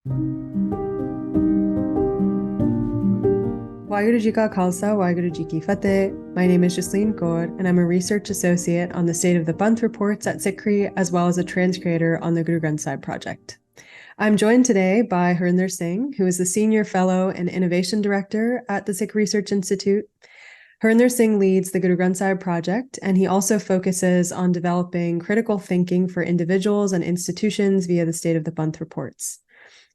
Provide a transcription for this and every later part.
Waheguru Ji Ka Khalsa, Waheguru Ji Ki Fateh. My name is Jasleen Kaur, and I'm a research associate on the State of the Panth reports at Sikhi, as well as a transcreator on the Guru Granth Sahib project. I'm joined today by Harinder Singh, who is the Senior Fellow and Innovation Director at the Sikh Research Institute. Harinder Singh leads the Guru Granth Sahib project, and he also focuses on developing critical thinking for individuals and institutions via the State of the Panth reports.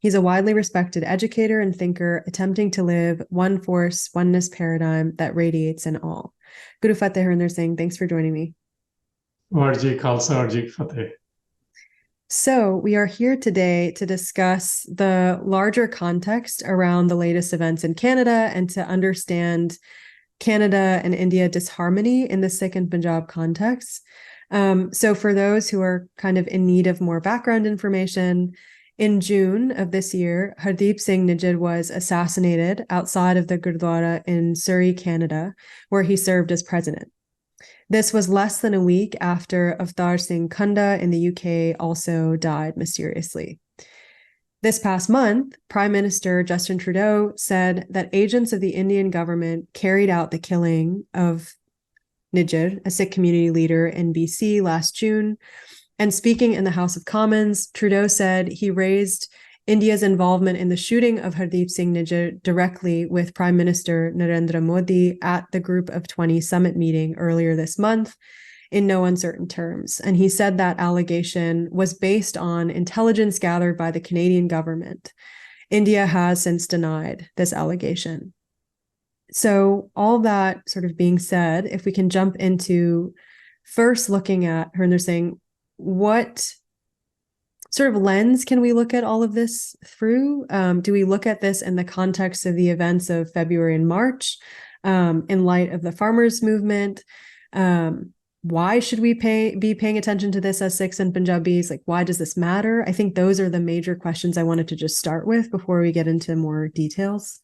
He's a widely respected educator and thinker attempting to live one force, oneness paradigm that radiates in all. Guru Fateh Harinder Singh, thanks for joining me. Warji Khalsa, Warji Fateh. So we are here today to discuss the larger context around the latest events in Canada and to understand Canada and India disharmony in the Sikh and Punjab context. So for those who are kind of in need of more background information, in June of this year, Hardeep Singh Nijjar was assassinated outside of the Gurdwara in Surrey, Canada, where he served as president. This was less than a week after Avtar Singh Kunda in the UK also died mysteriously. This past month, Prime Minister Justin Trudeau said that agents of the Indian government carried out the killing of Nijjar, a Sikh community leader in BC last June. And speaking in the House of Commons, Trudeau said he raised India's involvement in the shooting of Hardeep Singh Nijjar directly with Prime Minister Narendra Modi at the Group of 20 summit meeting earlier this month in no uncertain terms. And he said that allegation was based on intelligence gathered by the Canadian government. India has since denied this allegation. So all that sort of being said, if we can jump into first looking at Harinder Singh, what sort of lens can we look at all of this through? Do we look at this in the context of the events of February and March, in light of the farmers' movement? Why should we be paying attention to this as Sikhs and Punjabis? Like, why does this matter? I think those are the major questions I wanted to just start with before we get into more details.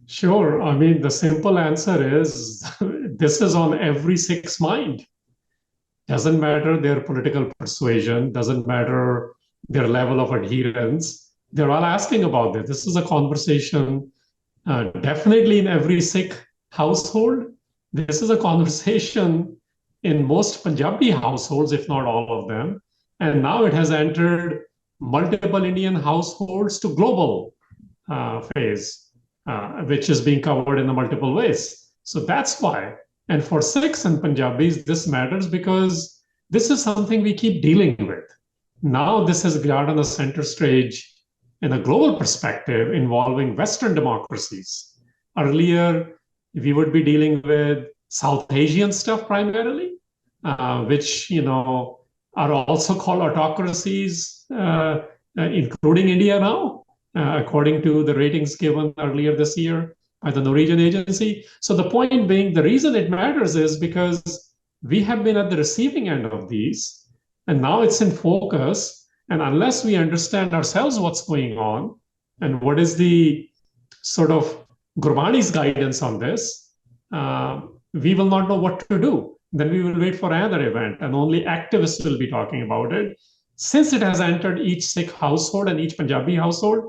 Sure. I mean, the simple answer is this is on every Sikh's mind. Doesn't matter their political persuasion, doesn't matter their level of adherence. They're all asking about this. This is a conversation definitely in every Sikh household. This is a conversation in most Punjabi households, if not all of them. And now it has entered multiple Indian households to global phase, which is being covered in the multiple ways. So that's why. And for Sikhs and Punjabis, this matters because this is something we keep dealing with. Now this has got on the center stage in a global perspective involving Western democracies. Earlier, we would be dealing with South Asian stuff primarily, which are also called autocracies, including India now, according to the ratings given earlier this year by the Norwegian agency. So the point being, the reason it matters is because we have been at the receiving end of these, and now it's in focus. And unless we understand ourselves what's going on and what is the sort of Gurbani's guidance on this, we will not know what to do. Then we will wait for another event, and only activists will be talking about it. Since it has entered each Sikh household and each Punjabi household,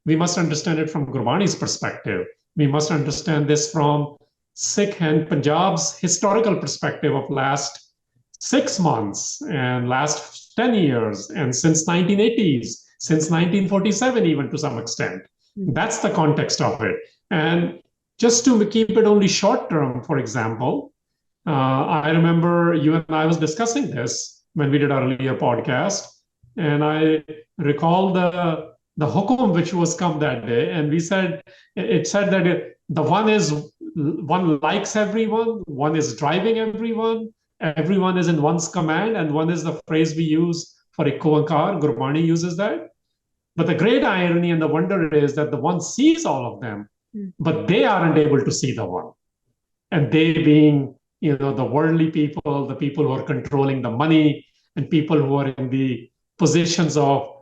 we must understand it from Gurbani's perspective. We must understand this from Sikh and Punjab's historical perspective of last 6 months and last 10 years, and since 1980s, since 1947, even to some extent. That's the context of it. And just to keep it only short term, for example, I remember you and I was discussing this when we did our earlier podcast, and I recall the hukum which was come that day, and it said that the one likes everyone, one is driving everyone is in one's command, and one is the phrase we use for Ikonkar. Gurbani uses that. But the great irony and the wonder is that the one sees all of them, but they aren't able to see the one. And they being, the worldly people, the people who are controlling the money, and people who are in the positions of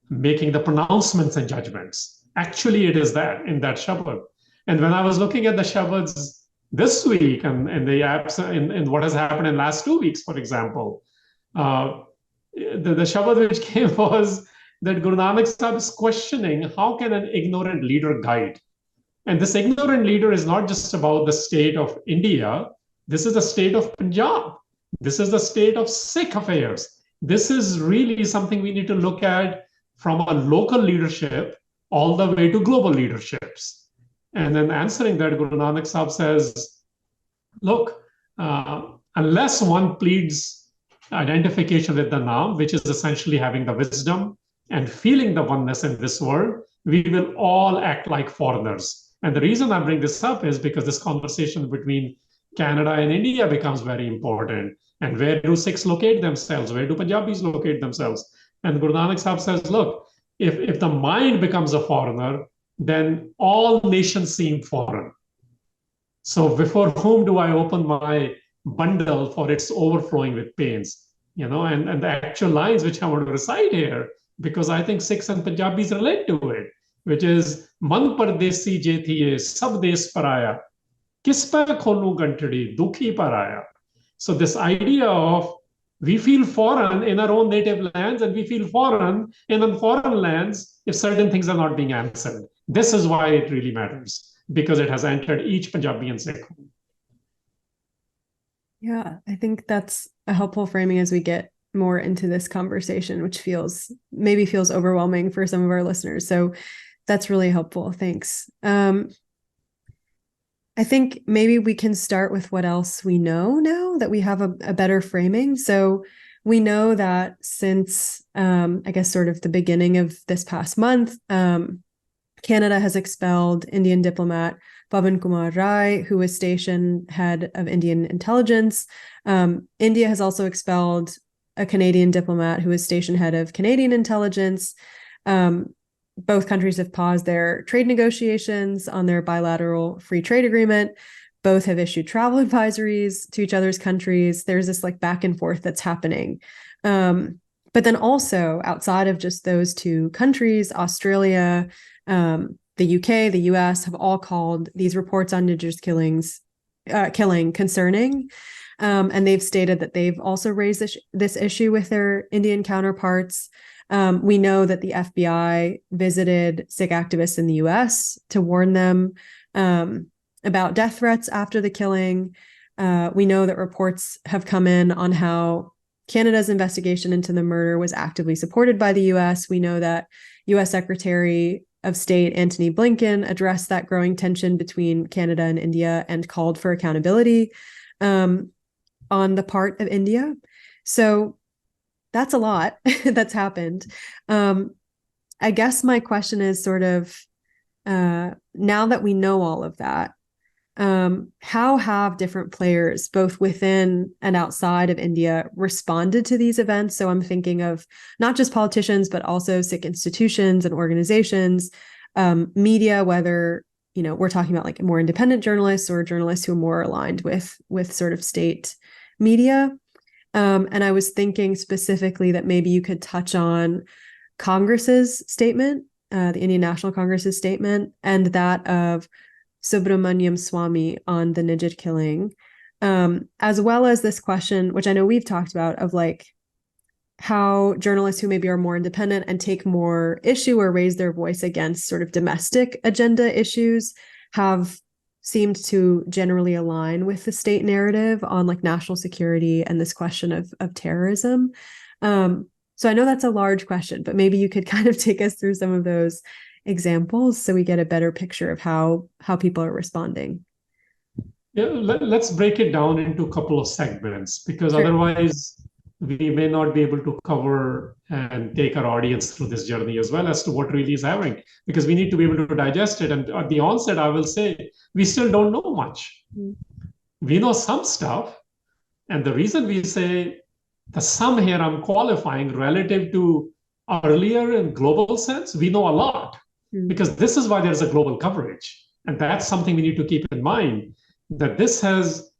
making the pronouncements and judgments. Actually, it is that in that Shabad. And when I was looking at the Shabads this week and the apps in what has happened in last 2 weeks, for example, the Shabad which came was that Guru Nanak Sahib is questioning how can an ignorant leader guide? And this ignorant leader is not just about the state of India. This is the state of Punjab. This is the state of Sikh affairs. This is really something we need to look at from a local leadership all the way to global leaderships. And then answering that, Guru Nanak Sahib says, look, unless one pleads identification with the Naam, which is essentially having the wisdom and feeling the oneness in this world, we will all act like foreigners. And the reason I bring this up is because this conversation between Canada and India becomes very important. And where do Sikhs locate themselves? Where do Punjabis locate themselves? And Guru Nanak Sahib says, look, if the mind becomes a foreigner, then all nations seem foreign. So before whom do I open my bundle for its overflowing with pains? And the actual lines which I want to recite here, because I think Sikhs and Punjabis relate to it, which is Man pardesi je thiye sab des paraya, kis par kholu gantadi dukhi paraya. So this idea of we feel foreign in our own native lands and we feel foreign in foreign lands if certain things are not being answered. This is why it really matters, because it has entered each Punjabi and Sikh. Yeah, I think that's a helpful framing as we get more into this conversation, which feels overwhelming for some of our listeners. So that's really helpful. Thanks. I think maybe we can start with what else we know now that we have a better framing. So we know that since, I guess, sort of the beginning of this past month, Canada has expelled Indian diplomat Pavan Kumar Rai, who was station head of Indian intelligence. India has also expelled a Canadian diplomat who was station head of Canadian intelligence. Both countries have paused their trade negotiations on their bilateral free trade agreement. Both have issued travel advisories to each other's countries. There's this like back and forth that's happening. But then also outside of just those two countries, Australia, the UK, the US have all called these reports on Indigenous killing concerning. And they've stated that they've also raised this issue with their Indian counterparts. We know that the FBI visited Sikh activists in the US to warn them about death threats after the killing. We know that reports have come in on how Canada's investigation into the murder was actively supported by the US. We know that US Secretary of State Antony Blinken addressed that growing tension between Canada and India and called for accountability on the part of India. So that's a lot that's happened. I guess my question is sort of, now that we know all of that, how have different players, both within and outside of India, responded to these events? So I'm thinking of not just politicians, but also Sikh institutions and organizations, media, whether, we're talking about like more independent journalists or journalists who are more aligned with sort of state media. And I was thinking specifically that maybe you could touch on Congress's statement, the Indian National Congress's statement, and that of Subramaniam Swamy on the Nijit killing, as well as this question, which I know we've talked about, of like how journalists who maybe are more independent and take more issue or raise their voice against sort of domestic agenda issues have seemed to generally align with the state narrative on like national security and this question of terrorism. So I know that's a large question, but maybe you could kind of take us through some of those examples so we get a better picture of how people are responding. Yeah, let's break it down into a couple of segments, because Sure. Otherwise we may not be able to cover and take our audience through this journey as well as to what really is happening, because we need to be able to digest it. And at the onset, I will say, we still don't know much. We know some stuff. And the reason we say the sum here, I'm qualifying relative to earlier in global sense, we know a lot, because this is why there's a global coverage. And that's something we need to keep in mind, that this has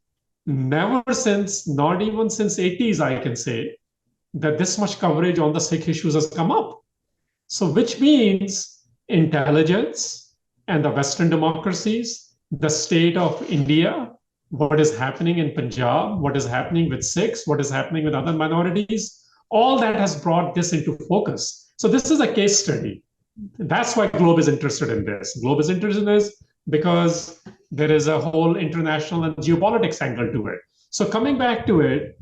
never since, not even since 80s, I can say, that this much coverage on the Sikh issues has come up. So which means intelligence and the Western democracies, the state of India, what is happening in Punjab, what is happening with Sikhs, what is happening with other minorities, all that has brought this into focus. So this is a case study. That's why Globe is interested in this. Globe is interested in this because there is a whole international and geopolitics angle to it. So coming back to it,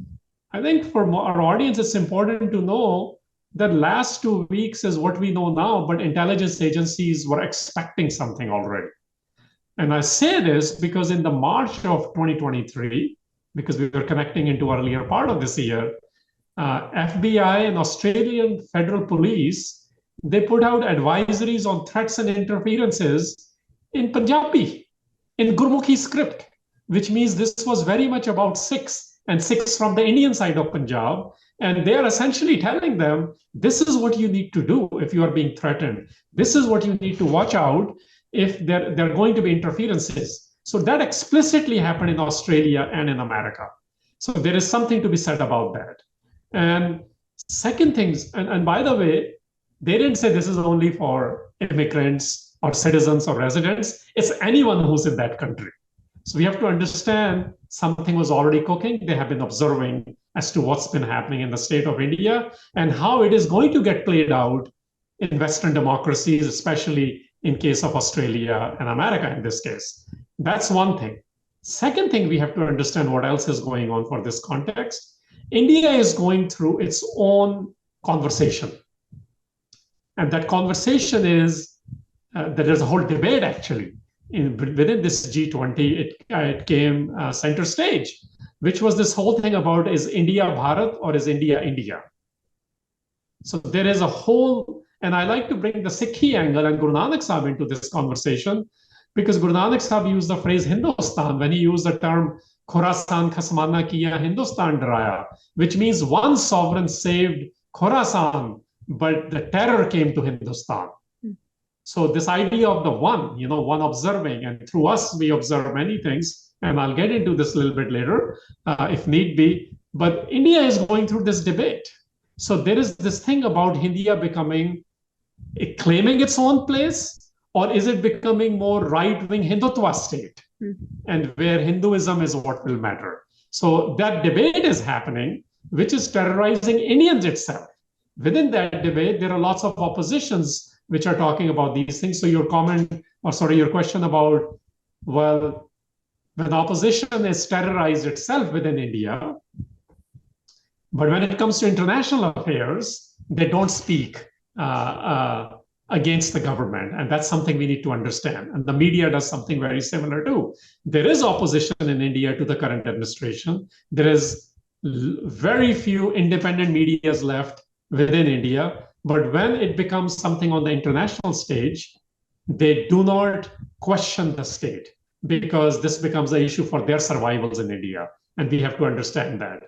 I think for our audience, it's important to know that last 2 weeks is what we know now, but intelligence agencies were expecting something already. And I say this because in the March of 2023, because we were connecting into earlier part of this year, FBI and Australian Federal Police, they put out advisories on threats and interferences in Punjabi, in Gurmukhi script, which means this was very much about Sikhs and Sikhs from the Indian side of Punjab. And they're essentially telling them, this is what you need to do if you are being threatened. This is what you need to watch out if there are going to be interferences. So that explicitly happened in Australia and in America. So there is something to be said about that. And second things, and by the way, they didn't say this is only for immigrants or citizens or residents. It's anyone who's in that country. So we have to understand something was already cooking. They have been observing as to what's been happening in the state of India and how it is going to get played out in Western democracies, especially in case of Australia and America in this case. That's one thing. Second thing, we have to understand what else is going on for this context. India is going through its own conversation. And that conversation is that there's a whole debate actually. Within this G20, it came center stage, which was this whole thing about, is India Bharat or is India India? So there is a whole, and I like to bring the Sikhi angle and Guru Nanak Sahib into this conversation, because Guru Nanak Sahib used the phrase Hindustan when he used the term Khorasan Khasmana Kiya Hindustan Daraya, which means one sovereign saved Khorasan, but the terror came to Hindustan. So this idea of the one, one observing, and through us, we observe many things, and I'll get into this a little bit later, if need be, but India is going through this debate. So there is this thing about India claiming its own place, or is it becoming more right-wing Hindutva state, and where Hinduism is what will matter? So that debate is happening, which is terrorizing Indians itself. Within that debate, there are lots of oppositions which are talking about these things. So your question about, well, when opposition is terrorized itself within India, but when it comes to international affairs, they don't speak against the government. And that's something we need to understand. And the media does something very similar too. There is opposition in India to the current administration. There is very few independent medias left within India. But when it becomes something on the international stage, they do not question the state, because this becomes an issue for their survivals in India. And we have to understand that.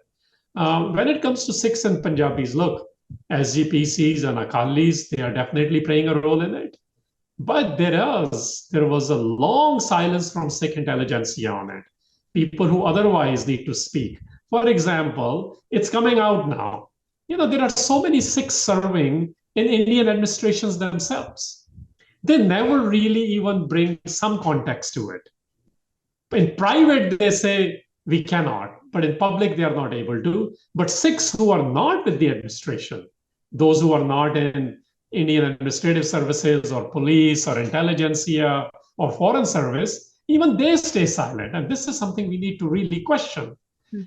When it comes to Sikhs and Punjabis, look, SGPCs and Akalis, they are definitely playing a role in it. But there was a long silence from Sikh intelligentsia on it. People who otherwise need to speak. For example, it's coming out now. There are so many Sikhs serving in Indian administrations themselves. They never really even bring some context to it. In private, they say, we cannot, but in public, they are not able to. But Sikhs who are not with the administration, those who are not in Indian administrative services or police or intelligentsia or foreign service, even they stay silent. And this is something we need to really question.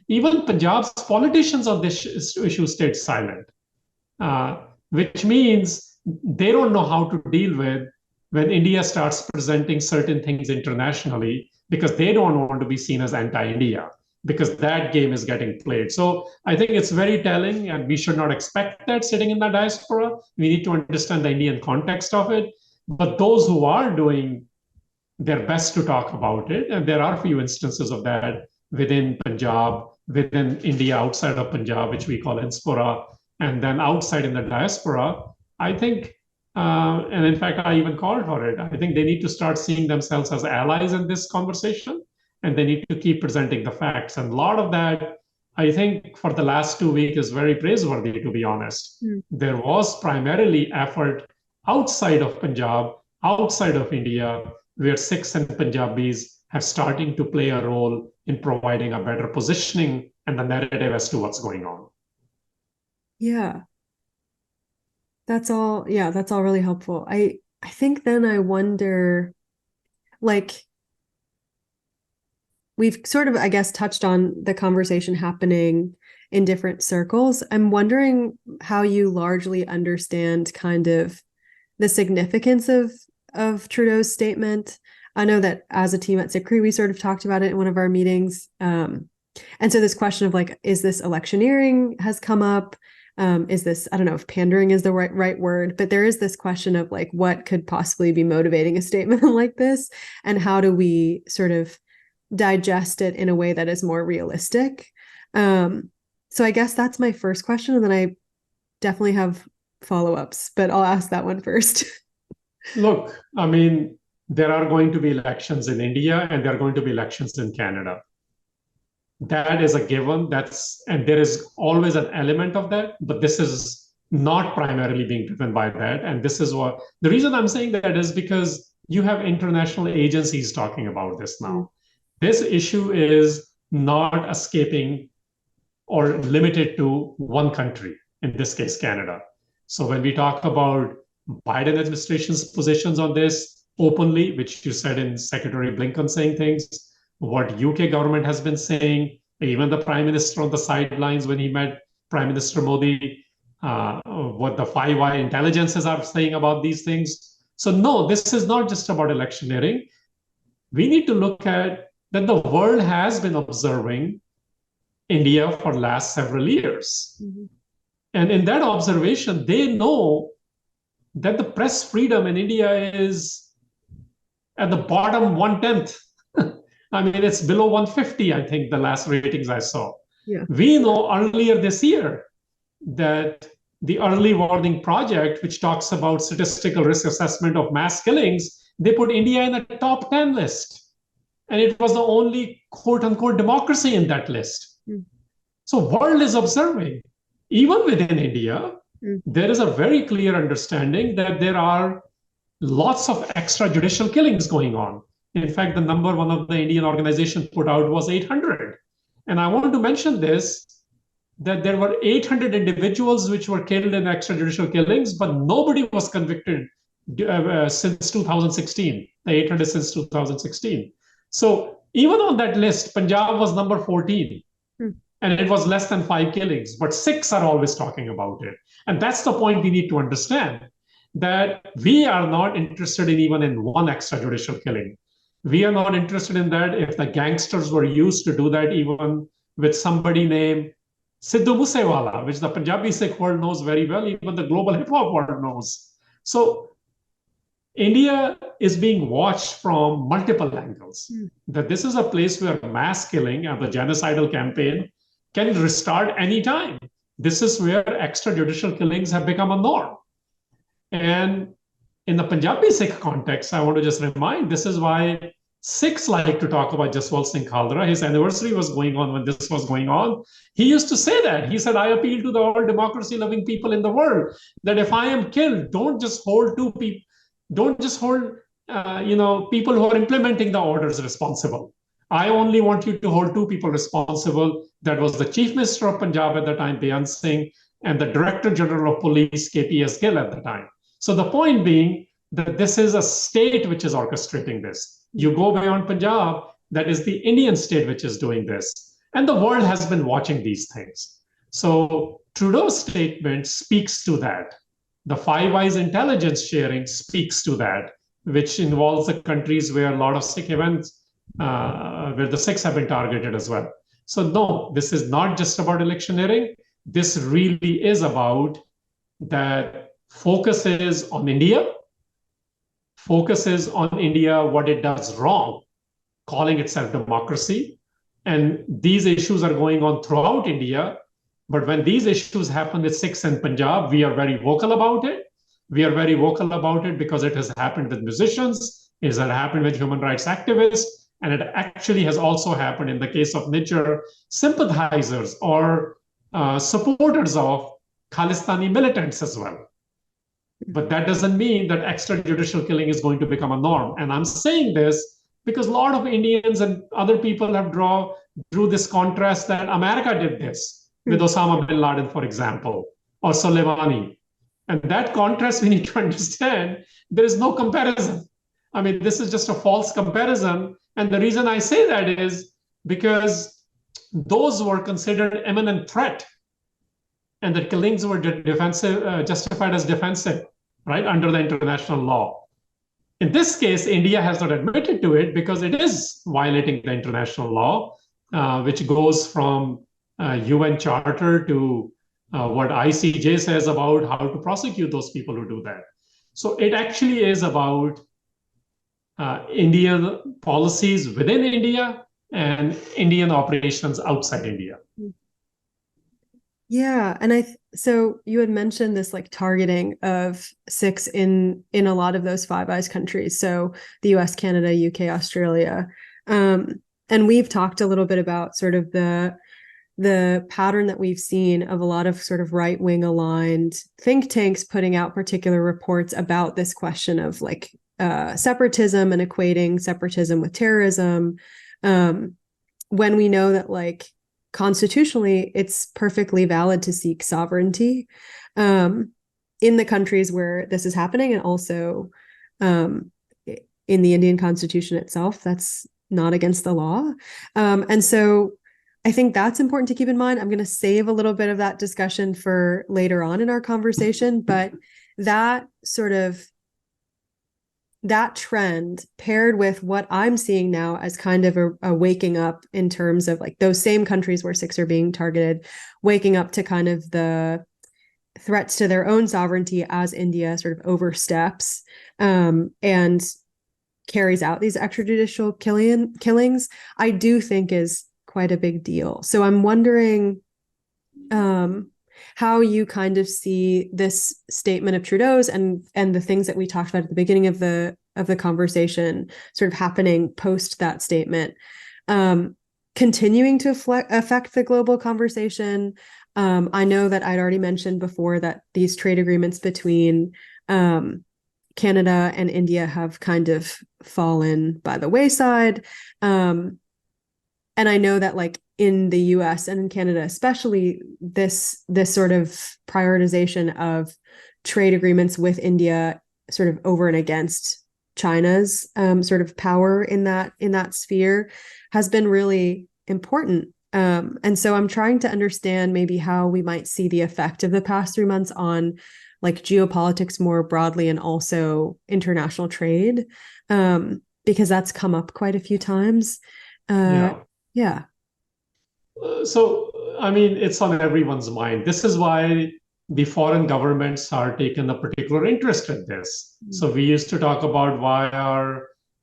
Even Punjab's politicians on this issue stayed silent, which means they don't know how to deal with when India starts presenting certain things internationally, because they don't want to be seen as anti-India, because that game is getting played. So I think it's very telling, and we should not expect that sitting in the diaspora. We need to understand the Indian context of it. But those who are doing their best to talk about it, and there are a few instances of that, within Punjab, within India, outside of Punjab, which we call Diaspora, and then outside in the diaspora, I think, and in fact, I even called for it, I think they need to start seeing themselves as allies in this conversation, and they need to keep presenting the facts. And a lot of that, I think, for the last 2 weeks is very praiseworthy, to be honest. There was primarily effort outside of Punjab, outside of India, where Sikhs and Punjabis have starting to play a role in providing a better positioning and the narrative as to what's going on. Yeah. That's all. Yeah, that's all really helpful. I think then I wonder, like, we've sort of, I guess, touched on the conversation happening in different circles. I'm wondering how you largely understand kind of the significance of Trudeau's statement. I know that as a team at Sikri, we sort of talked about it in one of our meetings. And so this question of like, is this electioneering has come up? Is this, I don't know if pandering is the right word, but there is this question of like, what could possibly be motivating a statement like this? And how do we sort of digest it in a way that is more realistic? So I guess that's my first question. And then I definitely have follow-ups, but I'll ask that one first. Look, I mean, there are going to be elections in India and there are going to be elections in Canada. That is a given. And there is always an element of that, but this is not primarily being driven by that. And this is what the reason I'm saying that is because you have international agencies talking about this now. This issue is not escaping or limited to one country, in this case, Canada. So when we talk about Biden administration's positions on this openly, which you said in Secretary Blinken saying things, what UK government has been saying, even the Prime Minister on the sidelines when he met Prime Minister Modi, what the Five Eye intelligences are saying about these things. So no, this is not just about electioneering. We need to look at that the world has been observing India for the last several years. Mm-hmm. And in that observation, they know that the press freedom in India is at the bottom 1/10. I mean, it's below 150, I think, the last ratings I saw. Yeah. We know earlier this year that the early warning project, which talks about statistical risk assessment of mass killings, they put India in the top 10 list. And it was the only quote unquote democracy in that list. Mm. So world is observing. Even within India, there is a very clear understanding that there are lots of extrajudicial killings going on. In fact, the number one of the Indian organization put out was 800. And I want to mention this, that there were 800 individuals which were killed in extrajudicial killings, but nobody was convicted since 2016, the 800 since 2016. So even on that list, Punjab was number 14. And it was less than 5 killings, but Sikhs are always talking about it. And that's the point we need to understand, that we are not interested in even in one extrajudicial killing. We are not interested in that if the gangsters were used to do that, even with somebody named Sidhu Moosewala, which the Punjabi Sikh world knows very well, even the global hip hop world knows. So India is being watched from multiple angles, that this is a place where mass killing and the genocidal campaign can restart anytime. This is where extrajudicial killings have become a norm. And in the Punjabi Sikh context, I want to just remind, this is why Sikhs like to talk about Jaswant Singh Khaldra. His anniversary was going on when this was going on. He used to say that. He said, I appeal to the all democracy-loving people in the world that if I am killed, don't just hold two people, don't just hold people who are implementing the orders responsible. I only want you to hold two people responsible. That was the Chief Minister of Punjab at the time, Beant Singh, and the Director General of Police, KPS Gill, at the time. So the point being that this is a state which is orchestrating this. You go beyond Punjab, that is the Indian state which is doing this. And the world has been watching these things. So Trudeau's statement speaks to that. The Five Eyes intelligence sharing speaks to that, which involves the countries where a lot of Sikh events, where the Sikhs have been targeted as well. So no, this is not just about electioneering. This really is about that focus is on India. Focus is on India, what it does wrong, calling itself democracy. And these issues are going on throughout India. But when these issues happen with Sikhs and Punjab, we are very vocal about it. We are very vocal about it because it has happened with musicians, it has happened with human rights activists, and it actually has also happened in the case of Niger sympathizers or supporters of Khalistani militants as well. But that doesn't mean that extrajudicial killing is going to become a norm. And I'm saying this because a lot of Indians and other people have drew this contrast that America did this with Osama bin Laden, for example, or Soleimani. And that contrast we need to understand. There is no comparison. I mean, this is just a false comparison. And the reason I say that is because those were considered imminent threat, and the killings were defensive, justified as defensive, right, under the international law. In this case, India has not admitted to it because it is violating the international law, which goes from UN Charter to what ICJ says about how to prosecute those people who do that. So it actually is about Indian policies within India and Indian operations outside India. Yeah, and so you had mentioned this like targeting of Sikhs in a lot of those Five Eyes countries, so the US, Canada, UK, Australia, and we've talked a little bit about sort of the pattern that we've seen of a lot of sort of right-wing aligned think tanks putting out particular reports about this question of like separatism and equating separatism with terrorism, when we know that like constitutionally it's perfectly valid to seek sovereignty in the countries where this is happening, and also in the Indian Constitution itself, that's not against the law. And so I think that's important to keep in mind. I'm going to save a little bit of that discussion for later on in our conversation, but that trend paired with what I'm seeing now as kind of a waking up in terms of like those same countries where Sikhs are being targeted, waking up to kind of the threats to their own sovereignty as India sort of oversteps and carries out these extrajudicial killings, I do think is quite a big deal. So I'm wondering how you kind of see this statement of Trudeau's and the things that we talked about at the beginning of the conversation sort of happening post that statement, continuing to affect the global conversation. I know that I'd already mentioned before that these trade agreements between Canada and India have kind of fallen by the wayside. And I know that like in the US and in Canada, especially this sort of prioritization of trade agreements with India sort of over and against China's sort of power in that sphere has been really important. And so I'm trying to understand maybe how we might see the effect of the past 3 months on like geopolitics more broadly and also international trade, because that's come up quite a few times. Yeah. So, I mean, it's on everyone's mind. This is why the foreign governments are taking a particular interest in this. So we used to talk about why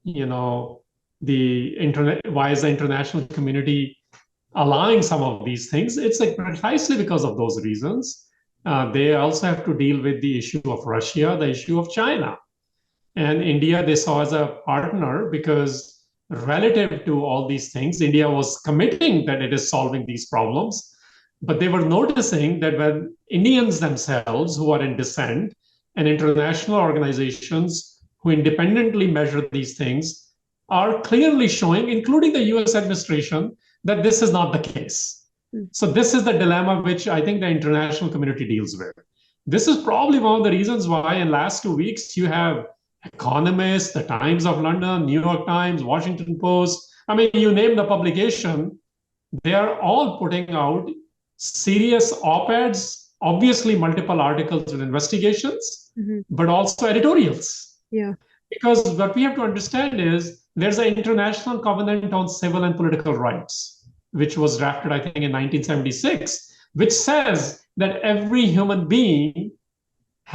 is the international community allowing some of these things? It's like precisely because of those reasons. They also have to deal with the issue of Russia, the issue of China. And India, they saw as a partner because relative to all these things, India was committing that it is solving these problems. But they were noticing that when Indians themselves who are in dissent and international organizations who independently measure these things are clearly showing, including the US administration, that this is not the case. So this is the dilemma which I think the international community deals with. This is probably one of the reasons why in the last 2 weeks you have Economist, the Times of London, New York Times, Washington Post. I mean, you name the publication, they are all putting out serious op-eds, obviously multiple articles and investigations, but also editorials. Yeah. Because what we have to understand is there's an International Covenant on Civil and Political Rights, which was drafted, I think, in 1976, which says that every human being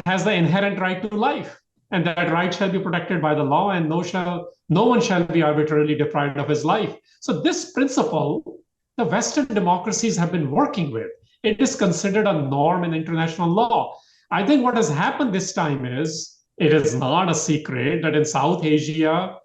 has the inherent right to life, and that right shall be protected by the law, and no one shall be arbitrarily deprived of his life. So this principle, the Western democracies have been working with. It is considered a norm in international law. I think what has happened this time is, it is not a secret that in South Asia,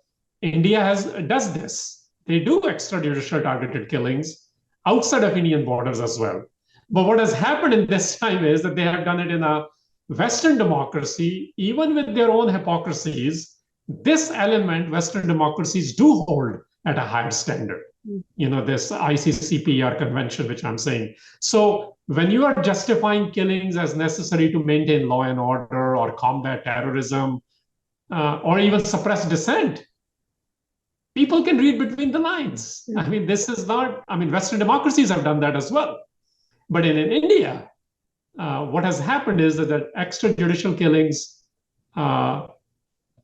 India does this. They do extrajudicial targeted killings outside of Indian borders as well. But what has happened in this time is that they have done it in a Western democracy, even with their own hypocrisies. This element Western democracies do hold at a higher standard. This ICCPR convention, which I'm saying. So when you are justifying killings as necessary to maintain law and order or combat terrorism or even suppress dissent, people can read between the lines. I mean, this is not, I mean, Western democracies have done that as well. But in India, what has happened is that extrajudicial killings,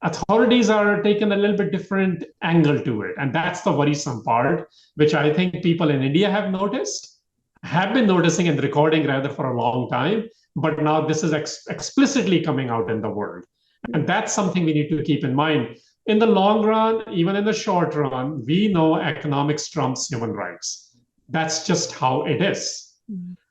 authorities are taking a little bit different angle to it. And that's the worrisome part, which I think people in India have noticed, have been noticing and recording rather for a long time. But now this is explicitly coming out in the world. And that's something we need to keep in mind. In the long run, even in the short run, we know economics trumps human rights. That's just how it is.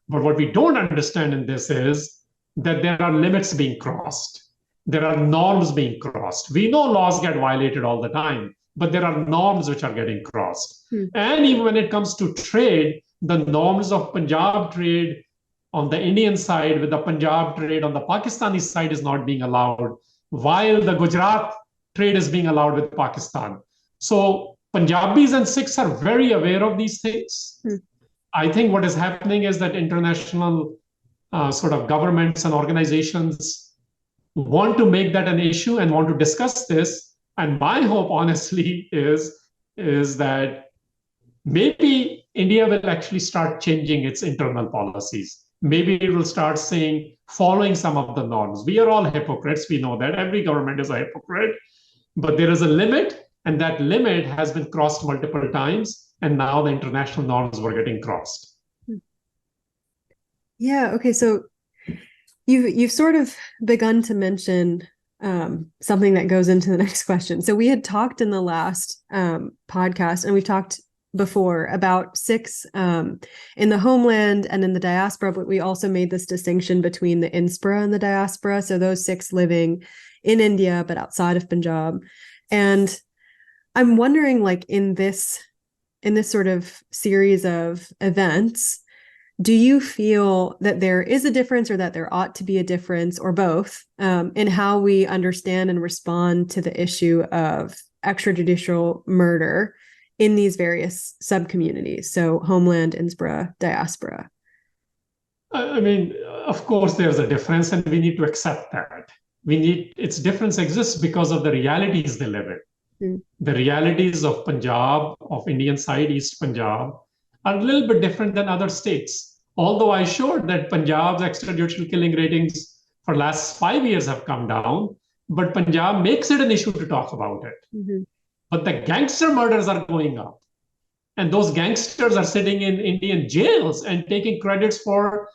But what we don't understand in this is that there are limits being crossed. There are norms being crossed. We know laws get violated all the time, but there are norms which are getting crossed. And even when it comes to trade, the norms of Punjab trade on the Indian side with the Punjab trade on the Pakistani side is not being allowed, while the Gujarat trade is being allowed with Pakistan. So Punjabis and Sikhs are very aware of these things. I think what is happening is that international sort of governments and organizations want to make that an issue and want to discuss this. And my hope, honestly, is that maybe India will actually start changing its internal policies. Maybe it will start saying, following some of the norms. We are all hypocrites. We know that every government is a hypocrite, but there is a limit, and that limit has been crossed multiple times. And now the international norms were getting crossed. Yeah. Okay. So you've sort of begun to mention something that goes into the next question. So we had talked in the last podcast, and we've talked before about Sikhs in the homeland and in the diaspora, but we also made this distinction between the inspira and the diaspora. So those Sikhs living in India, but outside of Punjab. And I'm wondering, like, in this sort of series of events, do you feel that there is a difference, or that there ought to be a difference, or both, in how we understand and respond to the issue of extrajudicial murder in these various subcommunities? So homeland, inspira, diaspora. I mean, of course, there's a difference, and we need to accept that. Its difference exists because of the realities they live in. The realities of Punjab, of Indian side, East Punjab, are a little bit different than other states. Although I showed that Punjab's extrajudicial killing ratings for last 5 years have come down, but Punjab makes it an issue to talk about it. But the gangster murders are going up. And those gangsters are sitting in Indian jails and taking credits for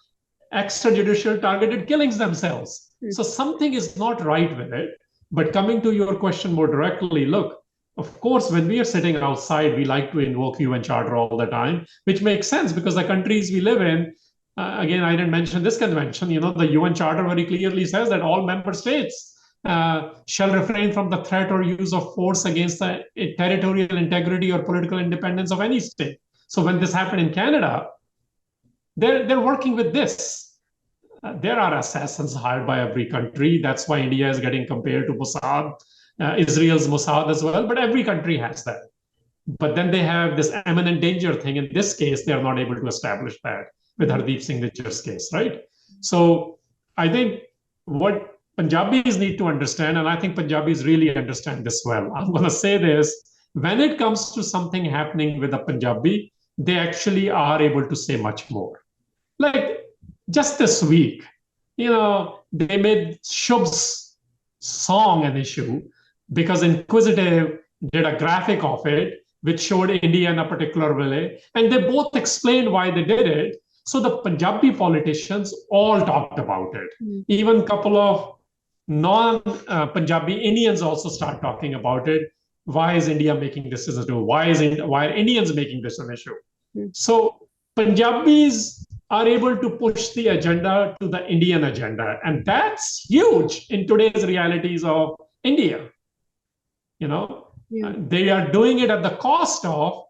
extrajudicial targeted killings themselves. So something is not right with it. But coming to your question more directly, look, of course, when we are sitting outside, we like to invoke UN Charter all the time, which makes sense because the countries we live in, again, I didn't mention this convention, the UN Charter very clearly says that all member states shall refrain from the threat or use of force against the territorial integrity or political independence of any state. So when this happened in Canada, they're working with this. There are assassins hired by every country. That's why India is getting compared to Mossad, Israel's Mossad as well. But every country has that. But then they have this imminent danger thing. In this case, they are not able to establish that with Hardeep Singh Nijjar's case, right? So I think what Punjabis need to understand, and I think Punjabis really understand this well. I'm going to say this. When it comes to something happening with a Punjabi, they actually are able to say much more. Like, just this week, they made Shubh's song an issue because Inquisitive did a graphic of it, which showed India in a particular way. And they both explained why they did it. So the Punjabi politicians all talked about it. Even a couple of non-Punjabi Indians also start talking about it. Why is India making this an issue? Why are Indians making this an issue? So Punjabis are able to push the agenda to the Indian agenda. And that's huge in today's realities of India. They are doing it at the cost of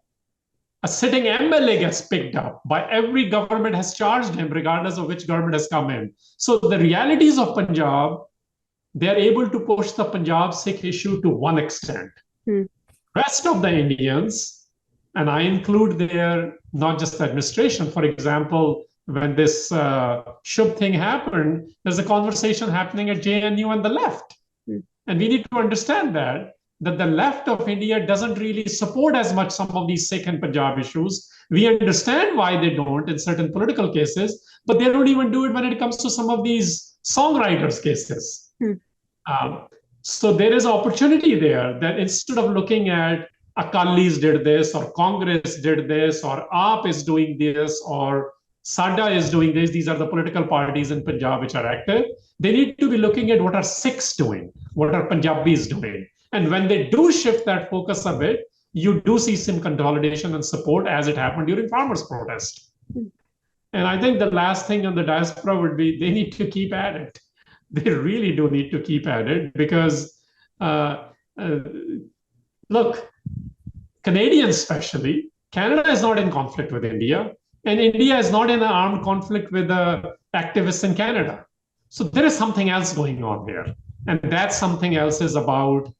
a sitting MLA gets picked up by every government has charged him, regardless of which government has come in. So the realities of Punjab, they're able to push the Punjab Sikh issue to one extent. Rest of the Indians, and I include there not just the administration, for example, when this Shubh thing happened, there's a conversation happening at JNU and the left. And we need to understand that the left of India doesn't really support as much some of these Sikh and Punjab issues. We understand why they don't in certain political cases, but they don't even do it when it comes to some of these songwriters' cases. So there is opportunity there that instead of looking at Akalis did this, or Congress did this, or AAP is doing this, or Sada is doing this, these are the political parties in Punjab which are active. They need to be looking at what are Sikhs doing, what are Punjabis doing. And when they do shift that focus a bit, you do see some consolidation and support as it happened during farmers' protest. And I think the last thing on the diaspora would be they need to keep at it. They really do need to keep at it because, look, Canadians especially, Canada is not in conflict with India, and India is not in an armed conflict with the activists in Canada. So there is something else going on here. And that something else is about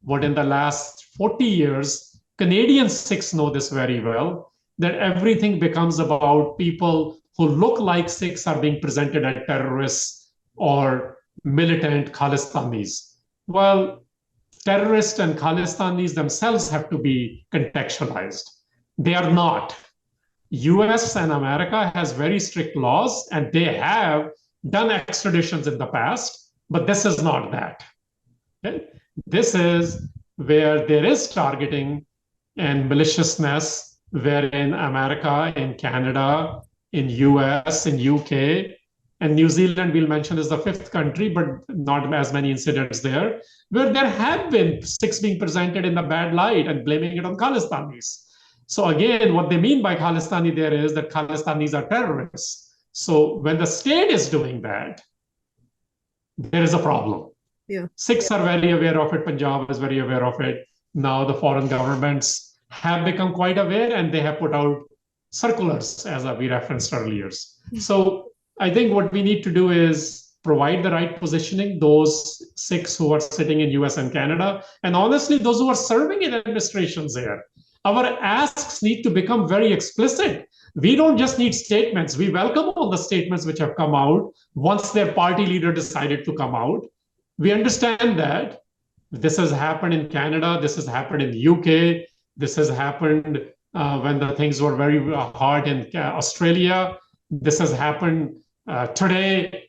what in the last 40 years, Canadian Sikhs know this very well, that everything becomes about people who look like Sikhs are being presented as terrorists or militant Khalistanis. Well, terrorists and Khalistanis themselves have to be contextualized. They are not. US and America has very strict laws, and they have done extraditions in the past, but this is not that. Okay? This is where there is targeting and maliciousness, wherein America, in Canada, in US, in UK, and New Zealand, we'll mention, is the fifth country, but not as many incidents there, where there have been Sikhs being presented in a bad light and blaming it on Khalistanis. So again, what they mean by Khalistani there is that Khalistanis are terrorists. So when the state is doing that, there is a problem. Yeah. Sikhs are very aware of it. Punjab is very aware of it. Now the foreign governments have become quite aware, and they have put out circulars, as we referenced earlier. So I think what we need to do is provide the right positioning, those Sikhs who are sitting in US and Canada, and honestly, those who are serving in administrations here. Our asks need to become very explicit. We don't just need statements. We welcome all the statements which have come out once their party leader decided to come out. We understand that this has happened in Canada, this has happened in the UK, this has happened when the things were very hard in Australia. This has happened today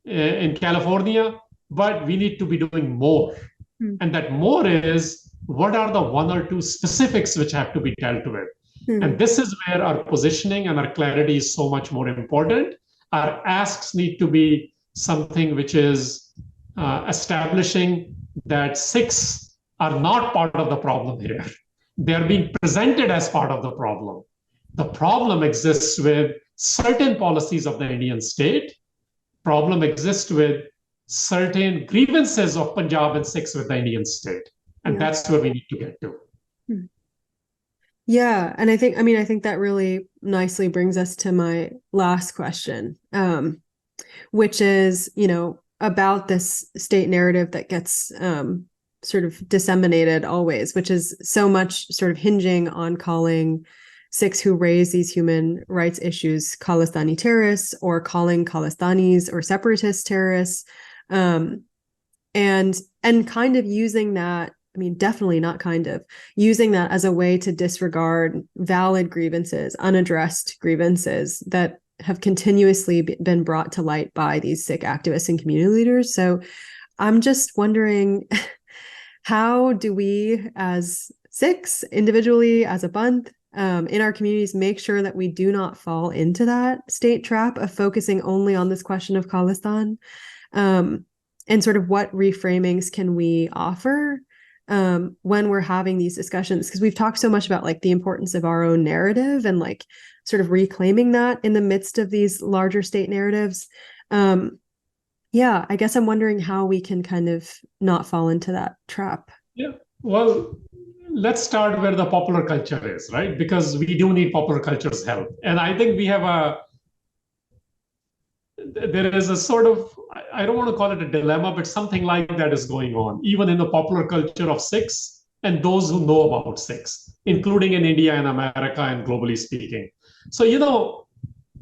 in California, but we need to be doing more. And that more is, what are the one or two specifics which have to be dealt with? And this is where our positioning and our clarity is so much more important. Our asks need to be something which is establishing that Sikhs are not part of the problem here. They are being presented as part of the problem. The problem exists with certain policies of the Indian state. Problem exists with certain grievances of Punjab and Sikhs with the Indian state. And that's where we need to get to. Yeah. And I think that really nicely brings us to my last question, which is, about this state narrative that gets sort of disseminated always, which is so much sort of hinging on calling Sikhs who raise these human rights issues Khalistani terrorists, or calling Khalistanis or separatist terrorists, and kind of using that. Definitely not kind of using that as a way to disregard valid grievances, unaddressed grievances that have continuously been brought to light by these Sikh activists and community leaders. So I'm just wondering, how do we as Sikhs individually, as a Banth, in our communities, make sure that we do not fall into that state trap of focusing only on this question of Khalistan? And sort of what reframings can we offer when we're having these discussions? Because we've talked so much about like the importance of our own narrative and like sort of reclaiming that in the midst of these larger state narratives. I guess I'm wondering how we can kind of not fall into that trap. Yeah, well, let's start where the popular culture is, right? Because we do need popular culture's help. And I think there is a sort of, I don't want to call it a dilemma, but something like that is going on, even in the popular culture of Sikhs and those who know about Sikhs, including in India and America and globally speaking. So,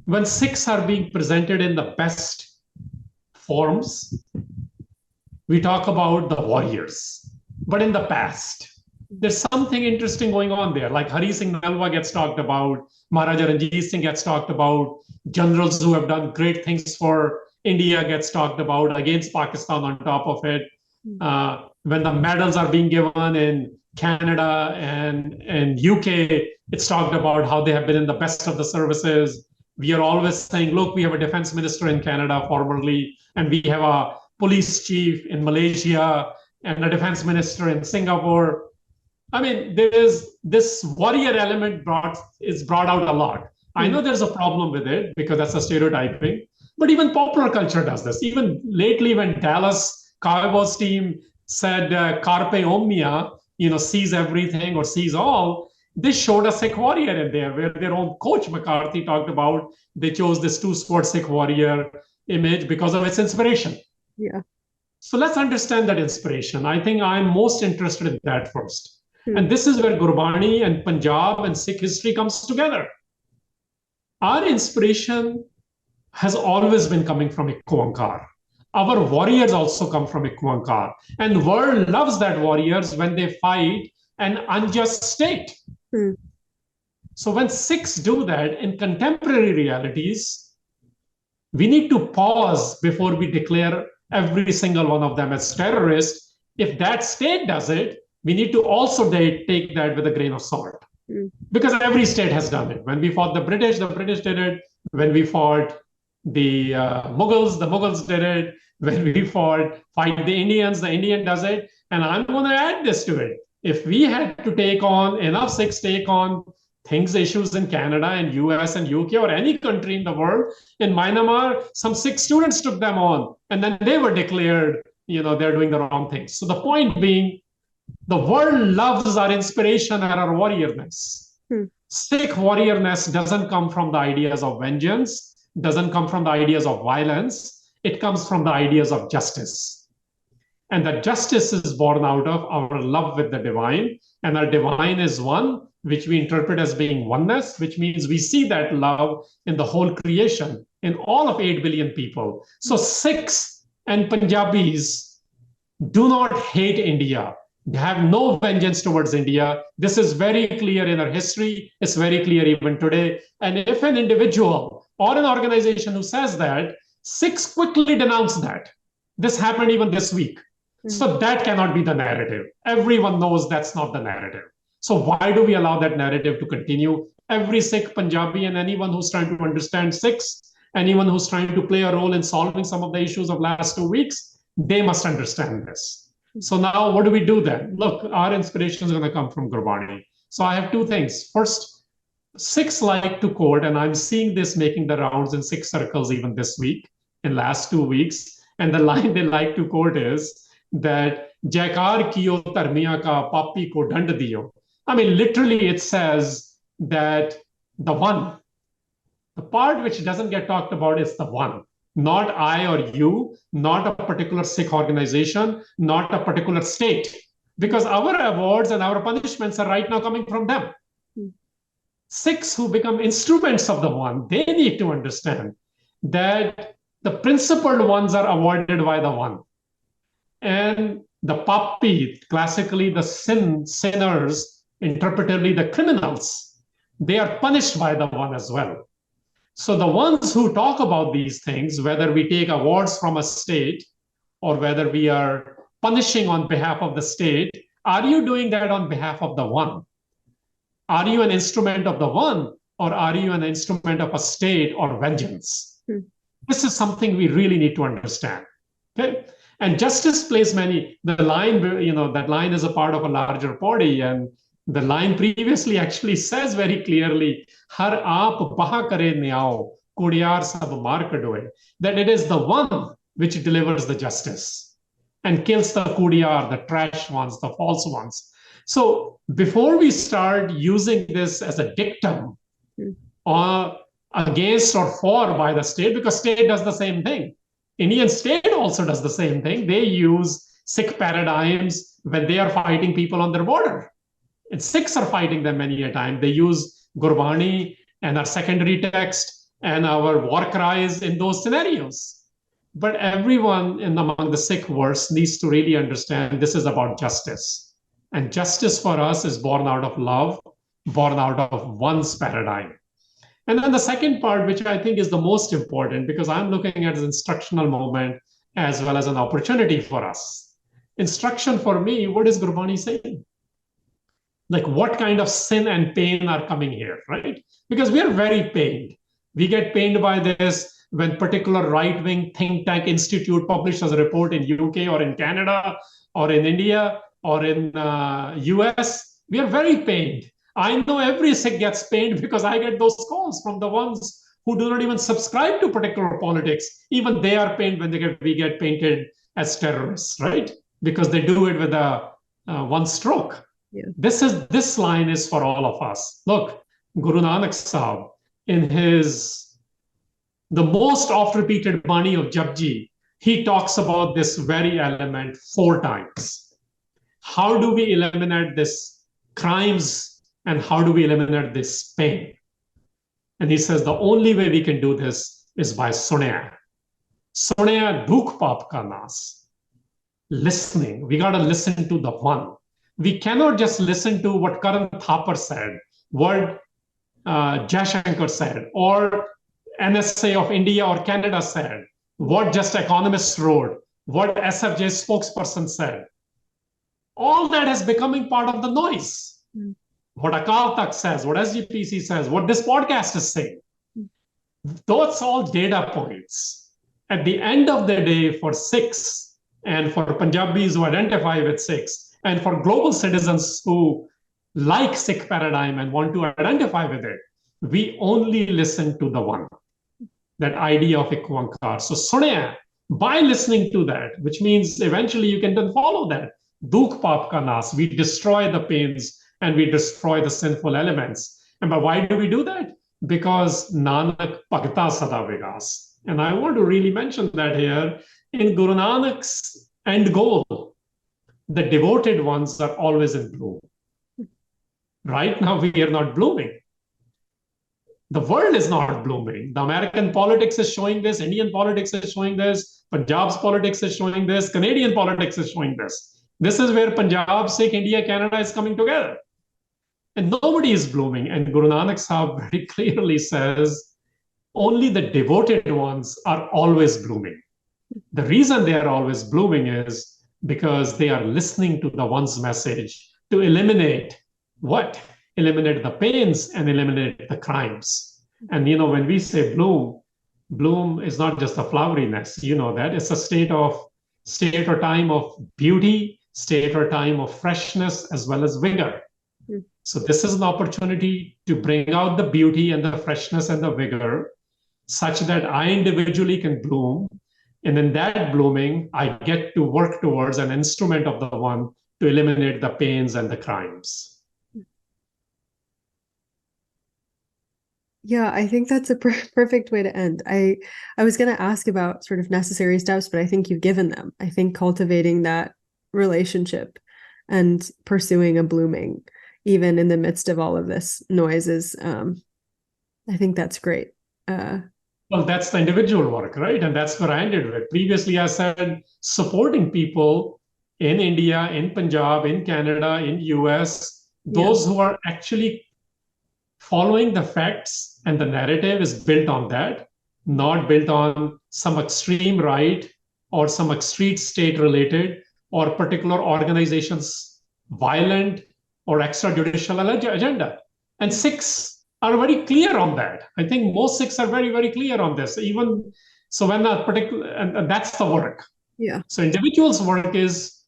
when Sikhs are being presented in the best forms, we talk about the warriors. But in the past, there's something interesting going on there. Like Hari Singh Nalwa gets talked about, Maharaja Ranjit Singh gets talked about, generals who have done great things for India gets talked about, against Pakistan on top of it. When the medals are being given in Canada and UK, it's talked about how they have been in the best of the services. We are always saying, look, we have a defense minister in Canada formerly, and we have a police chief in Malaysia and a defense minister in Singapore. I mean, there is this warrior element is brought out a lot. I know there's a problem with it because that's a stereotyping, but even popular culture does this. Even lately, when Dallas Cowboys team said "Carpe Omnia," seize everything or seize all, they showed a Sikh warrior in there, where their own coach McCarthy talked about they chose this two-sword Sikh warrior image because of its inspiration. Yeah. So let's understand that inspiration. I think I'm most interested in that first. And this is where Gurbani and Punjab and Sikh history comes together. Our inspiration has always been coming from Ikwankar. Our warriors also come from Ikwankar. And the world loves that warriors when they fight an unjust state. So when Sikhs do that in contemporary realities, we need to pause before we declare every single one of them as terrorists. If that state does it, we need to also take that with a grain of salt. Because every state has done it. When we fought the British did it. When we fought the Mughals did it. When we fight the Indians, the Indian does it. And I'm going to add this to it. If we had to take on, enough Sikhs take on issues in Canada and US and UK or any country in the world, in Myanmar, some Sikh students took them on. And then they were declared, they're doing the wrong things. So the point being, the world loves our inspiration and our warriorness. Sikh warriorness doesn't come from the ideas of vengeance, doesn't come from the ideas of violence. It comes from the ideas of justice. And that justice is born out of our love with the divine. And our divine is one, which we interpret as being oneness, which means we see that love in the whole creation, in all of 8 billion people. So Sikhs and Punjabis do not hate India. They have no vengeance towards India. This is very clear in our history. It's very clear even today. And if an individual or an organization who says that, Sikhs quickly denounce that. This happened even this week. So that cannot be the narrative. Everyone knows that's not the narrative. So why do we allow that narrative to continue? Every Sikh, Punjabi, and anyone who's trying to understand Sikhs, anyone who's trying to play a role in solving some of the issues of last 2 weeks, they must understand this. So now what do we do then? Look, our inspiration is going to come from Gurbani. So I have 2 things. First, Sikhs like to quote, and I'm seeing this making the rounds in Sikh circles even this week, in last 2 weeks. And the line they like to quote is that, Jaikar kiyo dharmiya ka papi ko dand diyo. I mean, literally it says that the one, the part which doesn't get talked about is the one. Not I or you, not a particular Sikh organization, not a particular state. Because our awards and our punishments are right now coming from them. Sikhs who become instruments of the one, they need to understand that the principled ones are awarded by the one. And the papi, classically the sinners, interpretively the criminals, they are punished by the one as well. So the ones who talk about these things, whether we take awards from a state or whether we are punishing on behalf of the state, are you doing that on behalf of the one? Are you an instrument of the one, or are you an instrument of a state or vengeance? This is something we really need to understand. Okay? And justice plays the line, that line is a part of a larger body. And the line previously actually says very clearly, Har aap baha kare nyao, kudiyar sab maar kadoe, that it is the one which delivers the justice and kills the kudiyar, the trash ones, the false ones. So before we start using this as a dictum or against or for by the state, because state does the same thing. Indian state also does the same thing. They use Sikh paradigms when they are fighting people on their border. And Sikhs are fighting them many a time. They use Gurbani and our secondary text and our war cries in those scenarios. But everyone among the Sikh verse needs to really understand this is about justice. And justice for us is born out of love, born out of one's paradigm. And then the second part, which I think is the most important, because I'm looking at an instructional moment as well as an opportunity for us. Instruction for me, what is Gurbani saying? Like what kind of sin and pain are coming here, right? Because we are very pained. We get pained by this when particular right-wing think tank institute publishes a report in UK or in Canada or in India or in US. We are very pained. I know every Sikh gets pained because I get those calls from the ones who do not even subscribe to particular politics. Even they are pained when we get painted as terrorists, right? Because they do it with a one stroke. Yeah. This line is for all of us. Look, Guru Nanak Sahib, in the most oft-repeated Bani of Japji, he talks about this very element 4 times. How do we eliminate this crimes and how do we eliminate this pain? And he says the only way we can do this is by sunaya. Sunaya dukh pap ka nas. Listening. We got to listen to the one. We cannot just listen to what Karan Thapar said, what Jaishankar said, or NSA of India or Canada said, what Just Economist wrote, what SFJ spokesperson said. All that is becoming part of the noise. Mm. What Akal Tak says, what SGPC says, what this podcast is saying. Those all data points. At the end of the day, for Sikhs and for Punjabis who identify with Sikhs, and for global citizens who like Sikh paradigm and want to identify with it, we only listen to the one. That idea of Ikwankar. So sunaya, by listening to that, which means eventually you can then follow that. Dukh pap ka nas, we destroy the pains and we destroy the sinful elements. And but why do we do that? Because Nanak Bhagta Sada Vigas. And I want to really mention that here. In Guru Nanak's end goal, the devoted ones are always in bloom. Right now, we are not blooming. The world is not blooming. The American politics is showing this. Indian politics is showing this. Punjab's politics is showing this. Canadian politics is showing this. This is where Punjab, Sikh, India, Canada is coming together. And nobody is blooming. And Guru Nanak Sahib very clearly says, only the devoted ones are always blooming. The reason they are always blooming is because they are listening to the one's message to eliminate what? Eliminate the pains and eliminate the crimes. And, when we say bloom is not just a floweriness, that it's a state or time of beauty, state or time of freshness, as well as vigor. Mm. So this is an opportunity to bring out the beauty and the freshness and the vigor such that I individually can bloom. And in that blooming, I get to work towards an instrument of the one to eliminate the pains and the crimes. Yeah, I think that's a perfect way to end. I was going to ask about sort of necessary steps, but I think you've given them. I think cultivating that relationship and pursuing a blooming, even in the midst of all of this noise, is, I think that's great. Well, that's the individual work, right? And that's what I ended with. Previously, I said supporting people in India, in Punjab, in Canada, in US, those who are actually following the facts, and the narrative is built on that, not built on some extreme right or some extreme state related or particular organization's violent or extrajudicial agenda. And Sikhs are very clear on that. I think most Sikhs are very, very clear on this. Even so, when a particular, and that's the work. Yeah. So individuals' work is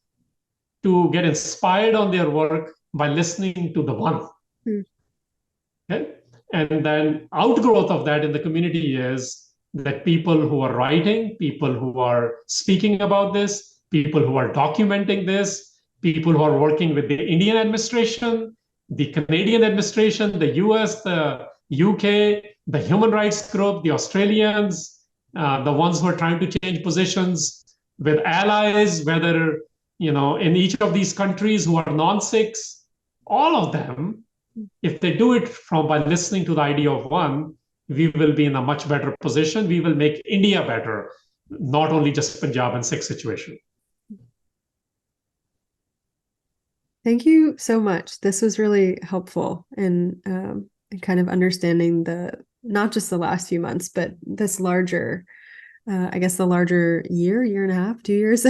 to get inspired on their work by listening to the one. Hmm. Okay? And then outgrowth of that in the community is that people who are writing, people who are speaking about this, people who are documenting this, people who are working with the Indian administration, the Canadian administration, the US, the UK, the human rights group, the Australians, the ones who are trying to change positions with allies, whether, in each of these countries who are non-Sikhs, all of them, if they do it by listening to the idea of one, we will be in a much better position. We will make India better, not only just Punjab and Sikh situation. Thank you so much. This was really helpful in kind of understanding not just the last few months, but this larger, I guess the larger year and a half, 2 years.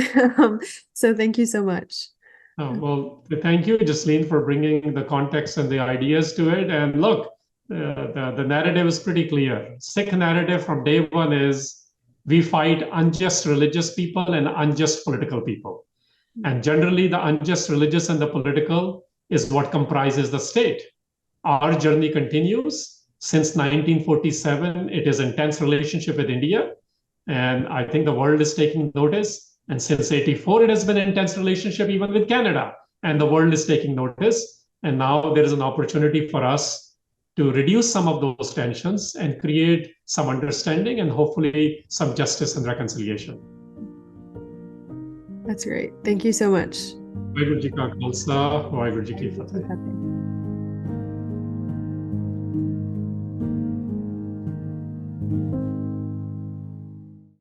So thank you so much. Well, thank you, Jasleen, for bringing the context and the ideas to it. And look, the narrative is pretty clear. Sikh narrative from day one is we fight unjust religious people and unjust political people. And generally, the unjust religious and the political is what comprises the state. Our journey continues. Since 1947, it is intense relationship with India. And I think the world is taking notice. And since 84, it has been an intense relationship even with Canada. And the world is taking notice. And now there is an opportunity for us to reduce some of those tensions and create some understanding and hopefully some justice and reconciliation. That's great. Thank you so much. Waheguru Ji Ka Khalsa, Waheguru Ji Ki Fateh.